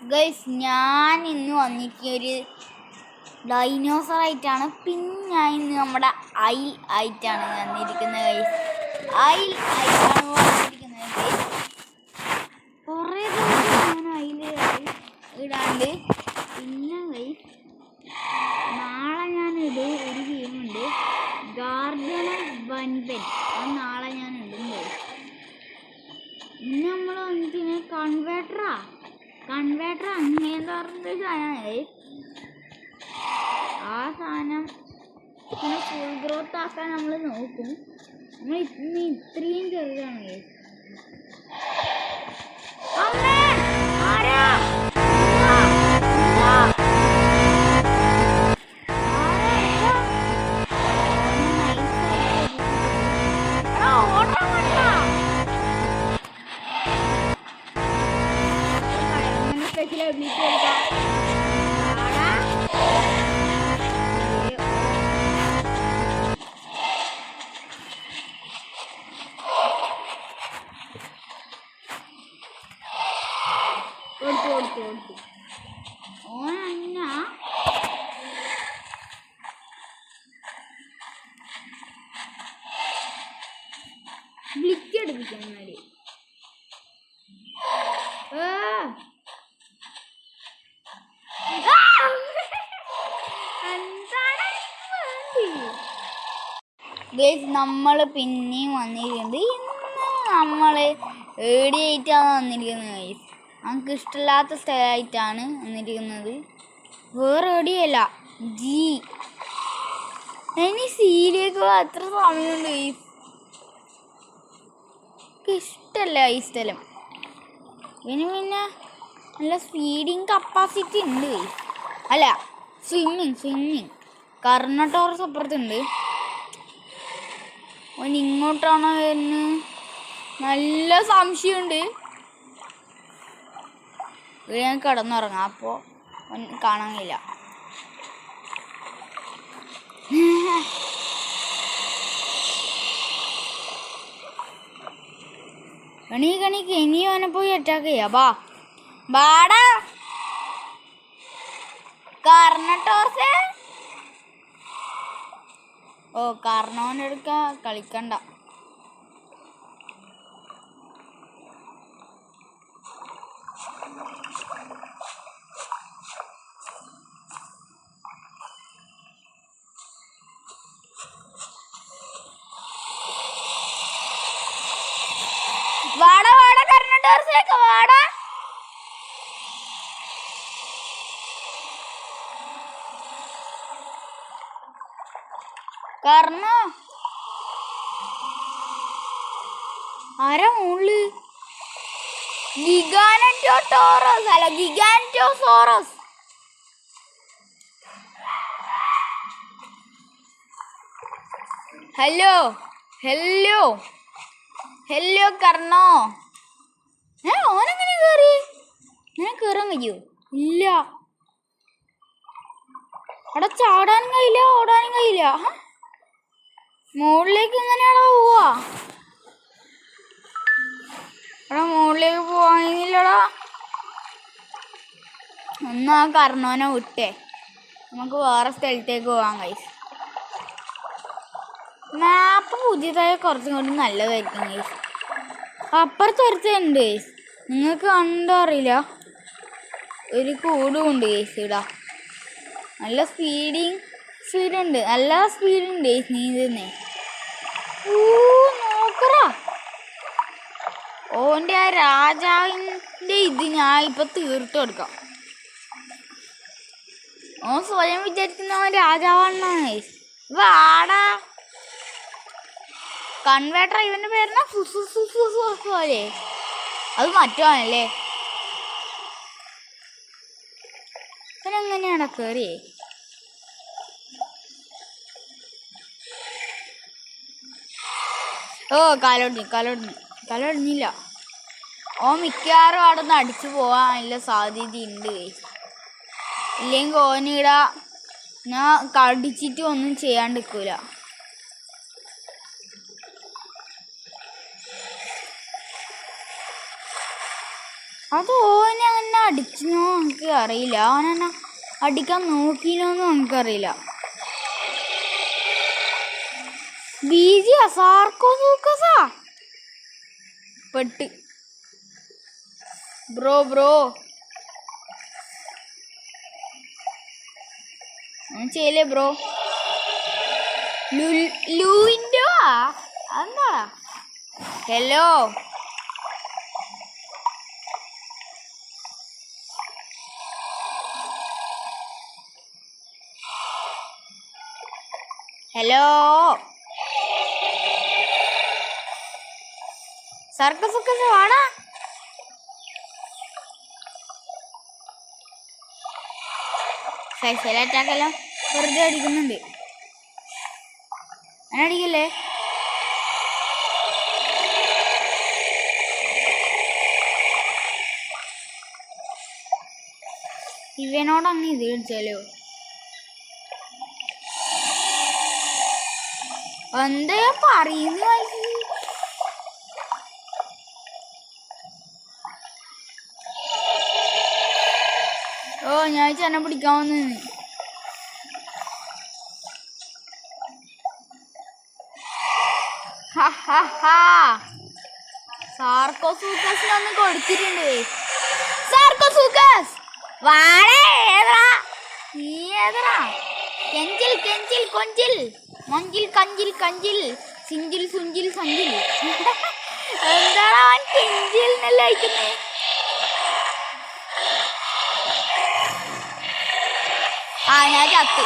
Guys, ഞാൻ ഇന്ന് വന്നിരിക്കുന്നൊരു dinosaur ആയിട്ടാണ്. പിന്നെ ഞാൻ ഇന്ന് നമ്മുടെ ഐൽ ആയിട്ടാണ് വന്നിരിക്കുന്നത് ഗൈസ്. ഐൽ ആയിട്ടാണ് വന്നിരിക്കുന്നത് ഗൈസ്. കുറേ ദിവസം ഞാൻ ഐൽ ഇടാണ്ട്. പിന്നെ ഗൈസ് നാളെ ഞാൻ ഇടും. ഒരു ഗെയിമുണ്ട്, ഗാർഡിയൻ ഓഫ് വൻപൻ. അത് നാളെ ഞാൻ ഇടും ഗൈസ്. ഇന്ന് നമ്മൾ വന്നിട്ട് കൺവേർട്ടർ അങ്ങനെയെന്ന് പറഞ്ഞൊരു സാധനമാണ്. ആ സാധനം ഇങ്ങനെ ഫുൾ ഗ്രോത്ത് ആക്കാൻ നമ്മൾ നോക്കും. നമ്മൾ ഇന്ന് ഇത്രയും ചെറുതാണ്. ഓനല്ല ബ്ലിക്ക് എടുപ്പിക്കുന്നവര്. ഗൈസ്, നമ്മൾ പിന്നെയും വന്നിരിക്കുന്നത്. ഇന്ന് നമ്മൾ ഏടിയായിട്ടാണ് വന്നിരിക്കുന്നത് ഗൈസ്. നമുക്ക് ഇഷ്ടമില്ലാത്ത സ്ഥലമായിട്ടാണ് വന്നിരിക്കുന്നത്. വേറെ എവിടെയല്ല, ജി. ഇനി സിയിലേക്ക് അത്ര സമയമുണ്ട് ഗൈസ്. എനിക്ക് ഇഷ്ടമല്ല ഈ സ്ഥലം. പിന്നെ നല്ല സ്പീഡിങ് കപ്പാസിറ്റി ഉണ്ട് ഗൈസ്. അല്ല, സ്വിമ്മിങ് കർണട്ടോറസ് അപ്പുറത്തുണ്ട്. ഓൻ ഇങ്ങോട്ടാണോ വരുന്നത്? നല്ല സംശയമുണ്ട്. ഇവിടെ ഞാൻ കിടന്നുറങ്ങാം, അപ്പോൾ കാണാൻ കഴിയില്ല. കണിക്ക് ഇനിയും അവനെ പോയി അറ്റാക്ക് ചെയ്യാം. ബാടാ കർണട്ടോർസേ. ഓ, കർണോൻ്റെ അടുക്ക കളിക്കണ്ട. വാടാ കർണട്ടോർസേക്ക് വാടാ. കർണ ആരാ മോള്? ഗിഗാനറ്റോറസ് അല്ല, ഗിഗാന്റോസോറസ്. Hello Karno. ഓനെങ്ങനെ കേറി? ഞാൻ കേറാൻ കഴിയോ? ഇല്ല. അവിടെ ചാടാനും കഴിയില്ല, ഓടാനും കഴിയില്ല. മുകളിലേക്ക് എങ്ങനെയാണോ പോവാ? അവിടെ മുകളിലേക്ക് പോവാനില്ലടാ. ഒന്ന് ആ കർണോനെ വിട്ടേ, നമുക്ക് വേറെ സ്ഥലത്തേക്ക് പോകാൻ കഴിയും. മാപ്പ് പുതിയതായ കുറച്ചും കൂടി നല്ലതായിരിക്കും ഗൈസ്. അപ്പുറത്ത് ഒരുത്തുണ്ട് ഗൈസ്, നിങ്ങൾക്ക് കണ്ടോ അറിയില്ല. ഒരു കൂടുണ്ട് ഗൈസ് ഇടാ. നല്ല സ്പീഡുണ്ട്, നല്ല സ്പീഡുണ്ട് ഗൈസ് നീന്തുന്നേ. നോക്കറാ, ഓൻ്റെ ആ രാജാവിൻ്റെ ഇത് ഞാൻ ഇപ്പം തീർത്തു കൊടുക്കാം. ഓൻ സ്വയം വിചാരിക്കുന്ന അവൻ രാജാവാണെന്നാണ് ഗൈസ്. വാടാ കൺവേർട്ടർ. ഇവന്റെ പേരെന്നാ? പോലെ. അത് മറ്റോനല്ലേ? ഇവനെങ്ങനെയാണ് കേറിയേ? ഓ, കാലോടിഞ്ഞില്ല. ഓ മിക്കവാറും അവിടെ നിന്ന് അടിച്ചു പോകാനുള്ള സാധ്യതയുണ്ട്. ഇല്ലെങ്കിൽ ഓനിടാ ഞാൻ കടിച്ചിട്ട് ഒന്നും ചെയ്യാണ്ടിരിക്കൂല. അത് ഓനെ അങ്ങനെ അടിച്ചോ അറിയില്ല. അവനെന്നെ അടിക്കാൻ നോക്കിനൊന്നും എനിക്കറിയില്ല. ബീജിയാ സാർക്കോ സൂക്കസാ പെട്ട്. Bro ചെയ്യലേ bro. ലൂയിൻ്റെ എന്താ? ഹലോ ഹലോ സർക്കസ് വാടാ. അറ്റാക്കെല്ലാം വെറുതെ അടിക്കുന്നുണ്ട്. അങ്ങനെ അടിക്കല്ലേ. ഇവനോടങ്ങ് ഇത് കളിച്ചാലോ. എന്താ പറയുന്നു? ഓ ഞാൻ ചെന്നെ പിടിക്കാവുന്ന. സാർക്കോ സൂക്കസിനൊന്ന് കൊടുത്തിട്ടുണ്ട്. സാർക്കോ സൂക്കസ് വാടേ. ഏതാ നീ? ഏതാ? കെഞ്ചിൽ കെഞ്ചിൽ കൊഞ്ചിൽ മൊഞ്ചിൽ കഞ്ചിൽ കഞ്ചിൽ സിഞ്ചിൽ സുഞ്ചിൽ സഞ്ചിൽ. എന്താണ് അവൻ കെഞ്ചിൽ എന്നല്ല അയക്കുന്നേ? ഞാൻ ചത്ത്.